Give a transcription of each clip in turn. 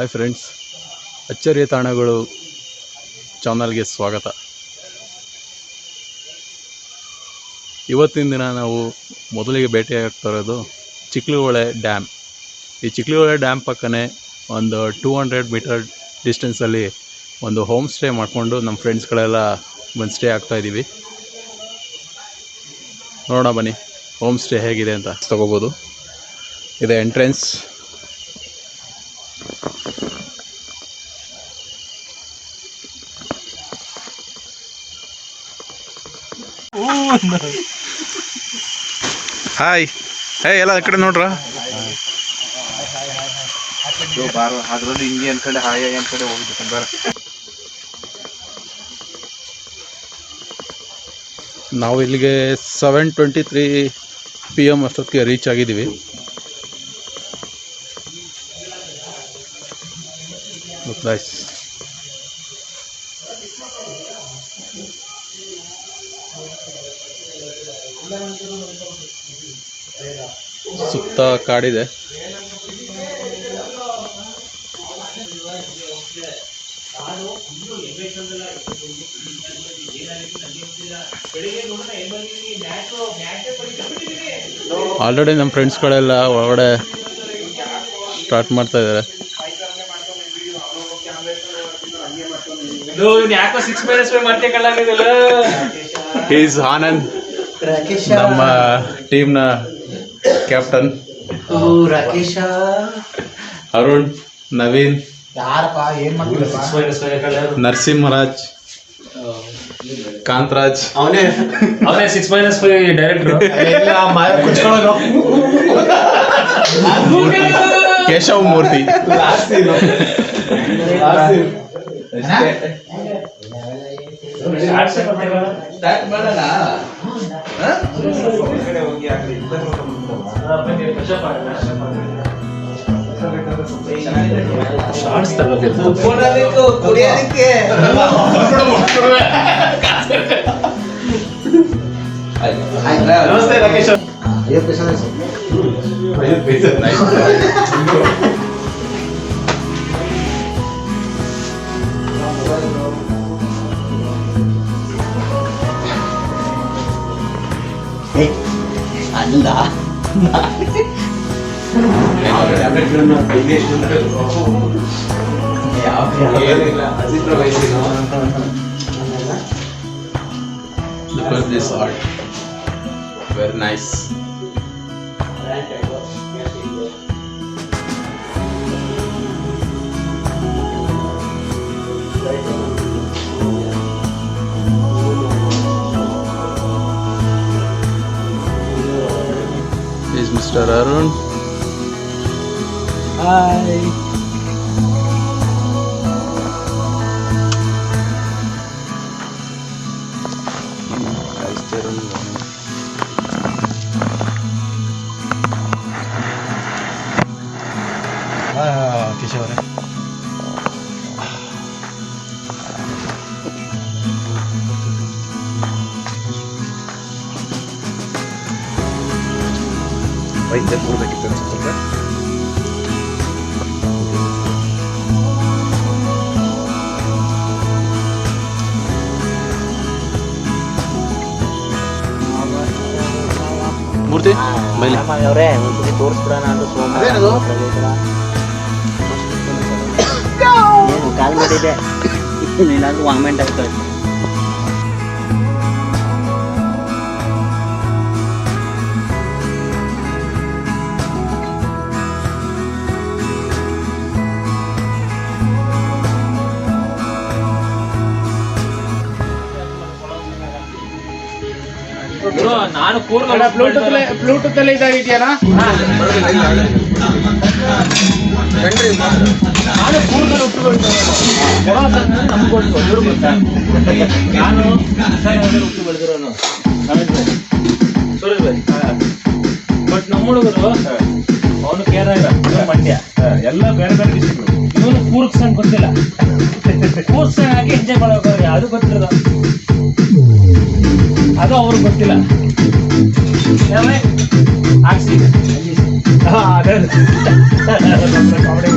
Hi friends, ಅಚ್ಚರಿಯ ತಾಣಗಳು ಚಾನಲ್ಗೆ ಸ್ವಾಗತ. ಇವತ್ತಿನ ದಿನ ನಾವು ಮೊದಲಿಗೆ ಭೇಟಿಯಾಗ್ತಾ ಇರೋದು ಚಿಕ್ಲಿಹೊಳೆ ಡ್ಯಾಮ್. ಈ ಚಿಕ್ಲಿಹೊಳೆ ಡ್ಯಾಮ್ ಪಕ್ಕನೇ ಒಂದು 200 ಮೀಟರ್ ಡಿಸ್ಟೆನ್ಸಲ್ಲಿ ಒಂದು ಹೋಮ್ ಸ್ಟೇ ಮಾಡಿಕೊಂಡು ನಮ್ಮ ಫ್ರೆಂಡ್ಸ್ಗಳೆಲ್ಲ ಬಂದು ಸ್ಟೇ ಆಗ್ತಾಯಿದ್ದೀವಿ. ನೋಡೋಣ ಬನ್ನಿ ಹೋಮ್ ಸ್ಟೇ ಹೇಗಿದೆ ಅಂತ ತಗೋಬೋದು. ಇದೆ ಎಂಟ್ರೆನ್ಸ್. ಹಾಯ್ ಎಲ್ಲ ಆ ಕಡೆ ನೋಡ್ರ. ಅದರಲ್ಲಿ ಹಿಂಗೆ ಅನ್ಕಡೆ ಹಾಯ್ ಅನ್ಕಡೆ ಹೋಗಿದ್ದು. ನಾವು ಇಲ್ಲಿಗೆ 7:23 PM ಅಷ್ಟೊತ್ತಿಗೆ ರೀಚ್ ಆಗಿದ್ದೀವಿ. ನೈಸ್. ಸುತ್ತ ಕಾಡಿದೆ. ಆಲ್ರೆಡಿ ನಮ್ಮ ಫ್ರೆಂಡ್ಸ್ಗಳೆಲ್ಲ ಒಳಗಡೆ ಸ್ಟಾರ್ಟ್ ಮಾಡ್ತಾ ಇದ್ದಾರೆ. ಈಸ್ ಆನಂದ್, ನಮ್ಮ ಟೀಮ್ನ ಕ್ಯಾಪ್ಟನ್. ಅರುಣ್, ನವೀನ್, ನರಸಿಂಹರಾಜ್, ಕಾಂತರಾಜ್, ಅವನೇ 6-5 ಡೈರೆಕ್ಟರ್, ಕೇಶವ್ ಮೂರ್ತಿ. ನಮಸ್ತೆ ರಾಕೇಶ್. ಅಲ್ಲ Look at this art. Very nice. Is Mr. Arun. Hi. ಕೇಶವರೇ, ವೈದ್ಯ ಕೊಡ್ಬೇಕಿತ್ತು ಅನ್ಸುತ್ತೆ. ಮೂರ್ತಿ ಅವರೇ ಒಂದ್ಸತಿ ತೋರಿಸ್ಬಿಡೋಣ ಅಂತ ಏನು ಕಾಲ್ ಮಾಡಿದೆ. ಏನಾದ್ರು ವಾಮೆಂಟ್ ಆಗ್ತದೆ. ನಾನು ಬ್ಲೂಟೂತ್ ಅಲ್ಲಿ ಇದಾಗಿದೆಯಾ? ನಾನು ಕೂರ್ಗಲ್ಲಿ ಹುಟ್ಟು ಬೆಳೆದಿರೋನು ಸುರೇಶ್ ಭಾಯ್. ಬಟ್ ನಮ್ಮ ಹುಡುಗರು ಅವನು ಕೇರಳ, ಮಂಡ್ಯ, ಎಲ್ಲ ಬೇರೆ ಬೇರೆ ಡಿಸ್ಟ್ರಿಕ್ಟ್. ಇವನು ಕೂರ್ಗ್ ಸಂಗ್ ಗೊತ್ತಿಲ್ಲ. ಕೂರ್ಗ್ ಸಂಗ್ ಹಾಕಿ ಎಂಜಾಯ್ ಮಾಡೋಕೆ ಅದು ಗೊತ್ತಿರೋದು, ಅದು ಅವ್ರಿಗೆ ಗೊತ್ತಿಲ್ಲ. ಹಾಕ್ಸಿ ಅದೇ ಕಾಮಿಡಿ.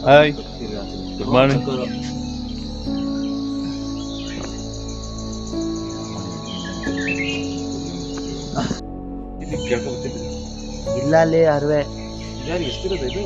Hi, good morning. ಇಲ್ಲ ಅಲ್ಲಿ ಅರ್ವೆ ಎಷ್ಟಿರೋದು ಇದು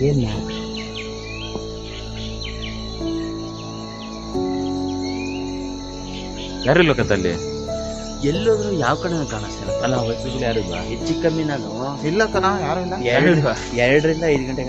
ಏನ್ ಯಾರು ಇಲ್ಲ ಕತ್ತಲ್ಲಿ ಎಲ್ಲೋದ್ರು ಯಾವ ಕಡೆ ಕಾಣಿಸ್ತಿಲ್ಲ. ಅಲ್ಲ ಬಸ್ಸುಗಳು ಯಾರು ಇಲ್ವಾ? ಹೆಚ್ಚು ಕಮ್ಮಿ ನಾನು ಇಲ್ಲ ಕಣ, ಯಾರು ಇಲ್ಲ. 2ರಿಂದ 5 ಗಂಟೆ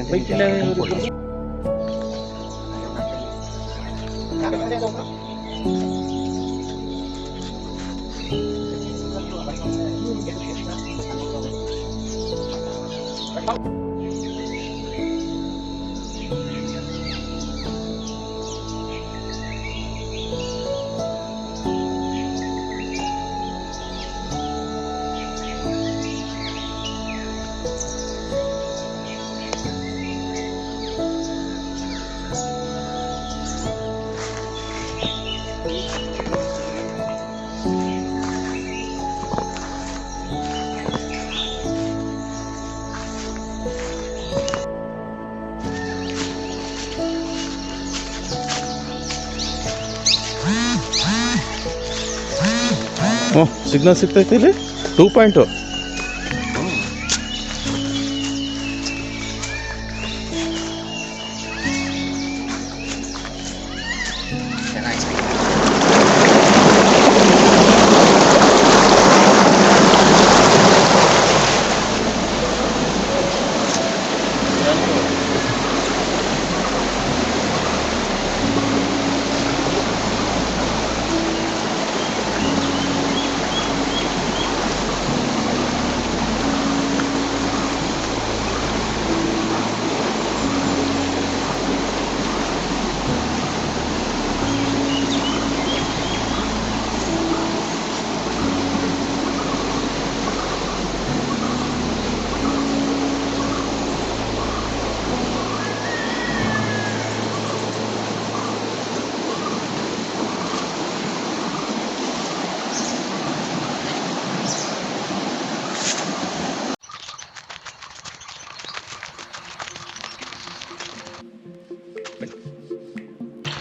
ಸಿಗ್ನಲ್ ಸಿಗ್ತೈತೆ ಇಲ್ಲಿ 2.2.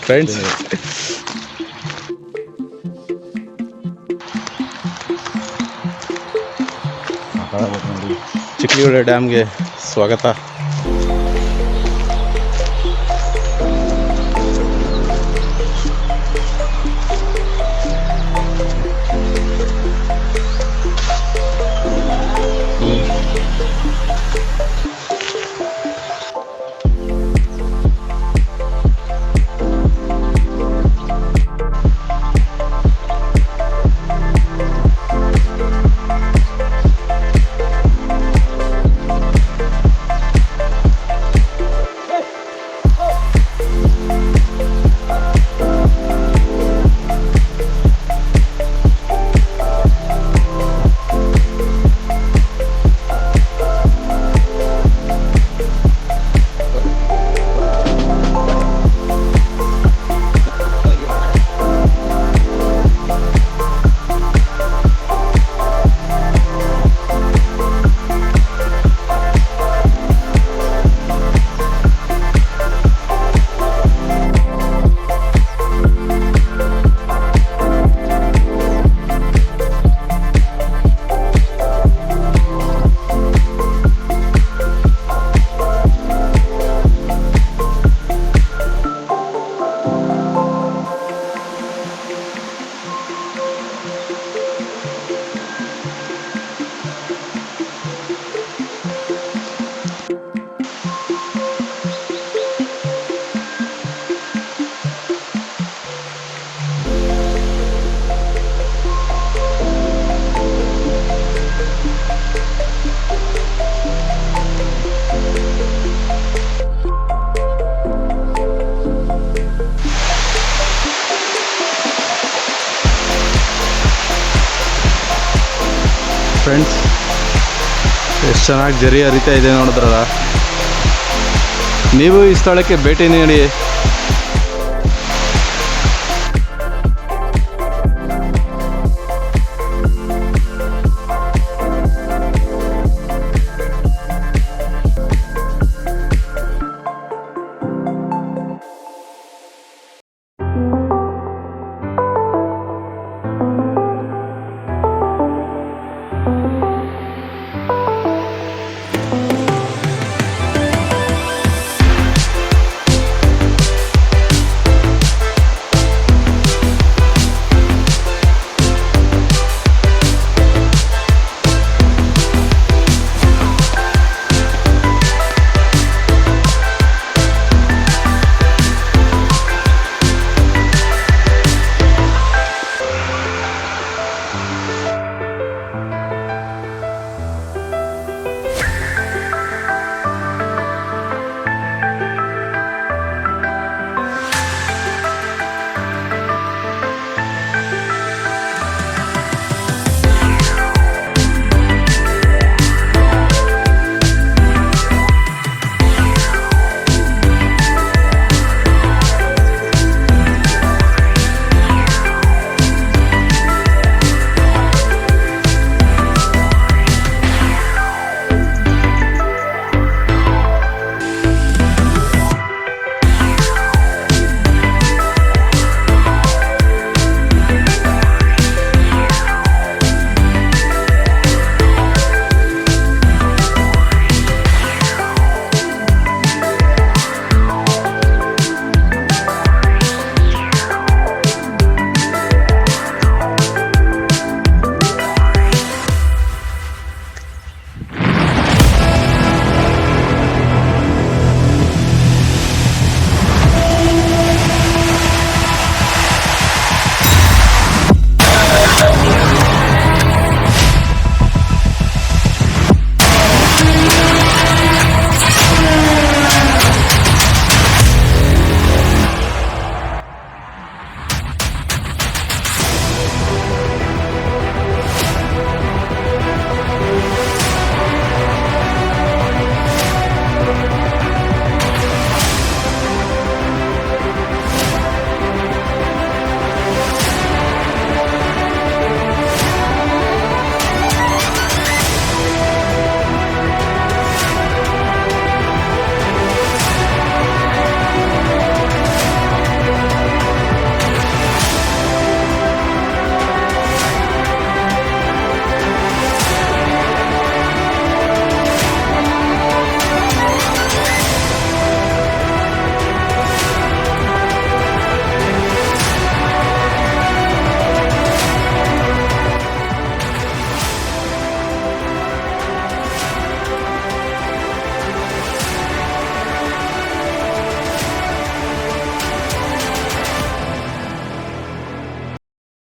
ಫ್ರೆಂಡ್ಸ್, ಚಿಕ್ಲಿಹೊಳೆ ಡ್ಯಾಮ್ಗೆ ಸ್ವಾಗತ. ಫ್ರೆಂಡ್ಸ್, ಎಷ್ಟು ಚೆನ್ನಾಗಿ ಜರಿ ಹರಿತಾ ಇದೆ ನೋಡಿದ್ರಲ್ಲ. ನೀವು ಈ ಸ್ಥಳಕ್ಕೆ ಭೇಟಿ ನೀಡಿ